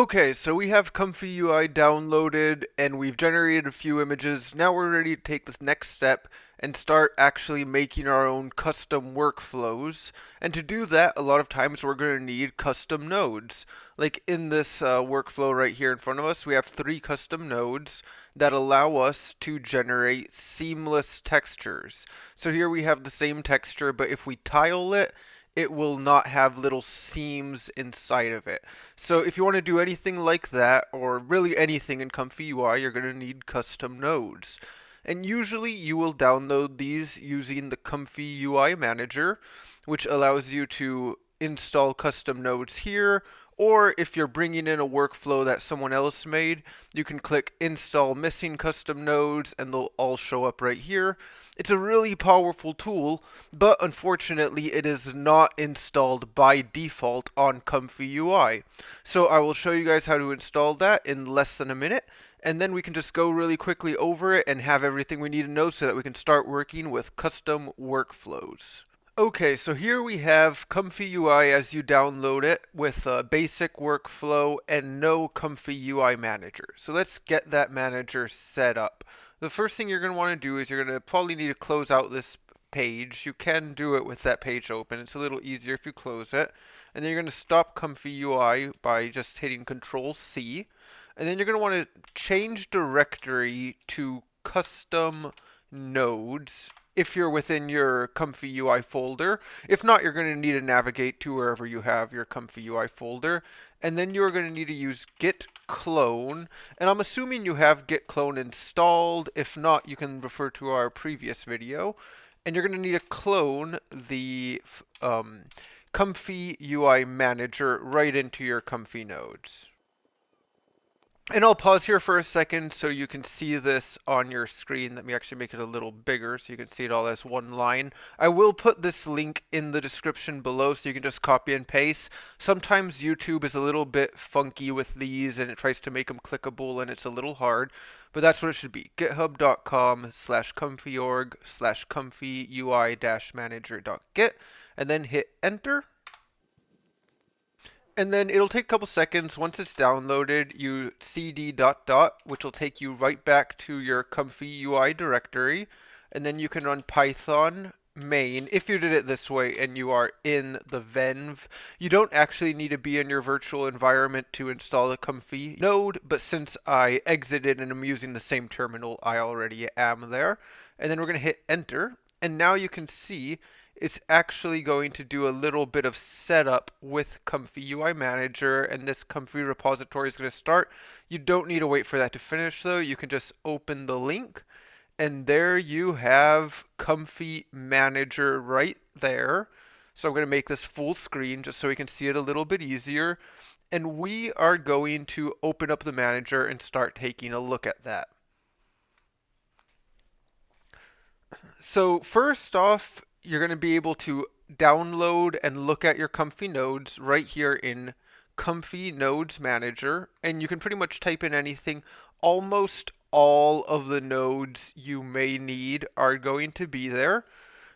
Okay, so we have ComfyUI downloaded and we've generated a few images. Now we're ready to take this next step and start actually making our own custom workflows. And to do that, a lot of times we're going to need custom nodes. Like in this workflow right here in front of us, we have 3 custom nodes that allow us to generate seamless textures. So here we have the same texture, but if we tile it, it will not have little seams inside of it. So if you want to do anything like that, or really anything in ComfyUI, you're going to need custom nodes. And usually you will download these using the ComfyUI Manager, which allows you to install custom nodes here, or if you're bringing in a workflow that someone else made, you can click install missing custom nodes and they'll all show up right here. It's a really powerful tool, but unfortunately it is not installed by default on ComfyUI. So I will show you guys how to install that in less than a minute, and then we can just go really quickly over it and have everything we need to know so that we can start working with custom workflows. Okay, so here we have ComfyUI as you download it with a basic workflow and no ComfyUI Manager. So let's get that manager set up. The first thing you're going to want to do is you're going to probably need to close out this page. You can do it with that page open. It's a little easier if you close it. And then you're going to stop ComfyUI by just hitting Control C. And then you're going to want to change directory to custom nodes if you're within your ComfyUI folder. If not, you're going to need to navigate to wherever you have your ComfyUI folder. And then you're going to need to use git clone. And I'm assuming you have git clone installed. If not, you can refer to our previous video. And you're going to need to clone the ComfyUI Manager right into your Comfy nodes. And I'll pause here for a second so you can see this on your screen. Let me actually make it a little bigger so you can see it all as one line. I will put this link in the description below so you can just copy and paste. Sometimes YouTube is a little bit funky with these and it tries to make them clickable and it's a little hard, but that's what it should be. github.com/comfyorg/comfyui-manager.git, and then hit enter. And then it'll take a couple seconds. Once it's downloaded, you cd ... which will take you right back to your ComfyUI directory. And then you can run Python main if you did it this way and you are in the venv. You don't actually need to be in your virtual environment to install a Comfy node, but since I exited and I'm using the same terminal, I already am there. And then we're going to hit enter. And now you can see it's actually going to do a little bit of setup with ComfyUI Manager, and this Comfy repository is going to start. You don't need to wait for that to finish though. You can just open the link, and there you have Comfy Manager right there. So I'm going to make this full screen just so we can see it a little bit easier. And we are going to open up the manager and start taking a look at that. So first off, you're going to be able to download and look at your Comfy nodes right here in Comfy Nodes Manager, and you can pretty much type in anything. Almost all of the nodes you may need are going to be there,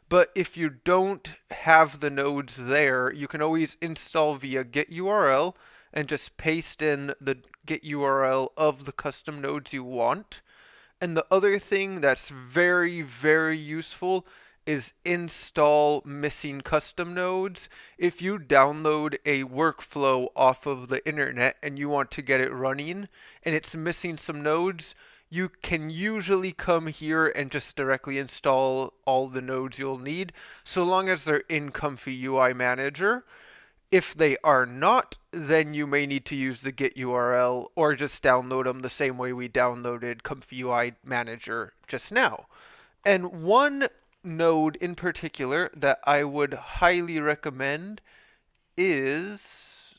but if you don't have the nodes there, you can always install via git URL and just paste in the git URL of the custom nodes you want. And the other thing that's very, very useful is install missing custom nodes. If you download a workflow off of the internet and you want to get it running and it's missing some nodes, you can usually come here and just directly install all the nodes you'll need, so long as they're in ComfyUI Manager. If they are not, then you may need to use the git URL or just download them the same way we downloaded ComfyUI Manager just now. And one node in particular that I would highly recommend is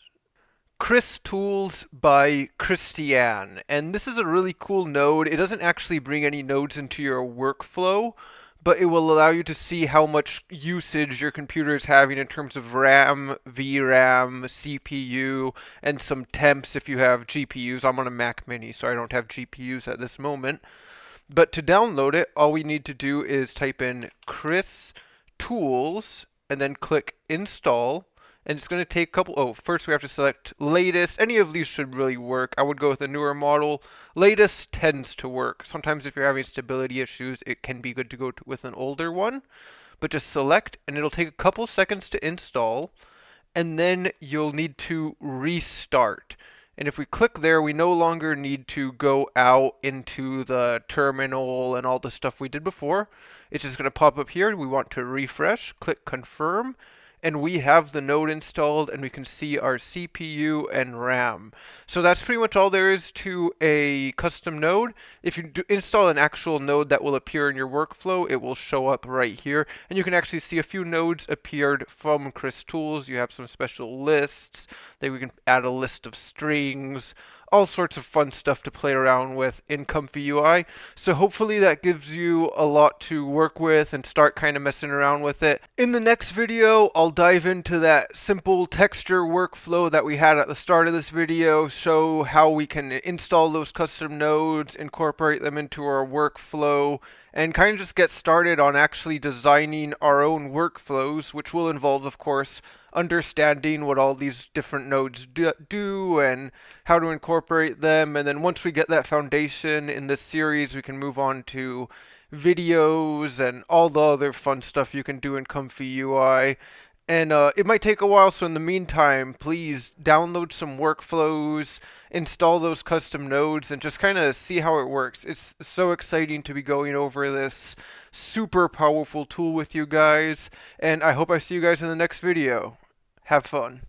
Chris Tools by Christiane. And this is a really cool node. It doesn't actually bring any nodes into your workflow, but it will allow you to see how much usage your computer is having in terms of RAM, VRAM, CPU, and some temps if you have GPUs. I'm on a Mac Mini, so I don't have GPUs at this moment. But to download it, all we need to do is type in Chris Tools and then click install. and it's going to take a couple. Oh, first we have to select latest. Any of these should really work. I would go with a newer model. Latest tends to work. Sometimes if you're having stability issues, it can be good to go with an older one. But just select, and it'll take a couple seconds to install, and then you'll need to restart. And if we click there, we no longer need to go out into the terminal and all the stuff we did before. It's just going to pop up here. We want to refresh, click confirm, and we have the node installed, and we can see our CPU and RAM. So that's pretty much all there is to a custom node. If you do install an actual node that will appear in your workflow, it will show up right here. And you can actually see a few nodes appeared from Chris Tools. You have some special lists that we can add a list of strings, all sorts of fun stuff to play around with in ComfyUI. So hopefully that gives you a lot to work with and start kind of messing around with it. In the next video, I'll dive into that simple texture workflow that we had at the start of this video, show how we can install those custom nodes, incorporate them into our workflow, and kind of just get started on actually designing our own workflows, which will involve, of course, understanding what all these different nodes do and how to incorporate them. And then once we get that foundation in this series, we can move on to videos and all the other fun stuff you can do in ComfyUI. And it might take a while, so in the meantime, please download some workflows, install those custom nodes, and just kind of see how it works. It's so exciting to be going over this super powerful tool with you guys, and I hope I see you guys in the next video. Have fun.